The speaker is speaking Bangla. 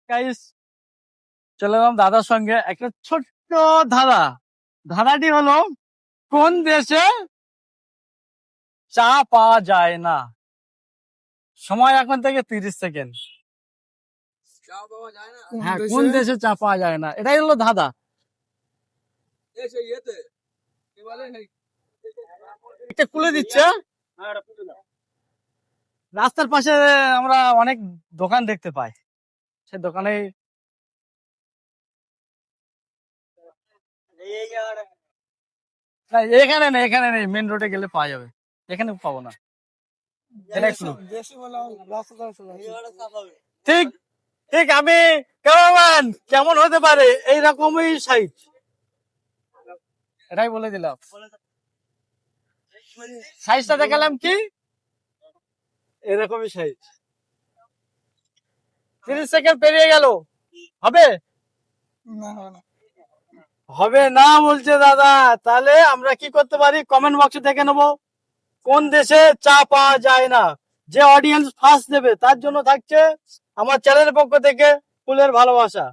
গাইস, চলে এলাম দাদার সঙ্গে একটা ছোট্ট ধাঁধাটি হলো, কোন দেশে চা পাওয়া যায় না? সময় এখন থেকে 30 সেকেন্ড। হ্যাঁ, কোন দেশে চা পাওয়া যায় না, এটাই হলো ধাঁধা। এটা খুলে দিচ্ছে। রাস্তার পাশে আমরা অনেক দোকান দেখতে পাই, সে দোকানে এখানে নেই, এখানে নেই, মেন রোডে গেলে পাওয়া যাবে, এখানে পাবো না। এটাই clue। ঠিক ঠিক, আমি কেমন কেমন হতে পারে এইরকমই সাইজ, এটাই বলে দিলাম। সাইজটা দেখালাম কি, এরকমই সাইজ। 30 সেকেন্ড পেরিয়ে গেল, হবে হবে না বলছে দাদা। তাহলে আমরা কি করতে পারি, কমেন্ট বক্সে দেখে নেবো কোন দেশে চা পাওয়া যায় না। যে অডিয়েন্স ফার্স্ট দেবে তার জন্য থাকছে আমার চ্যানেলের পক্ষ থেকে ফুলের ভালোবাসা।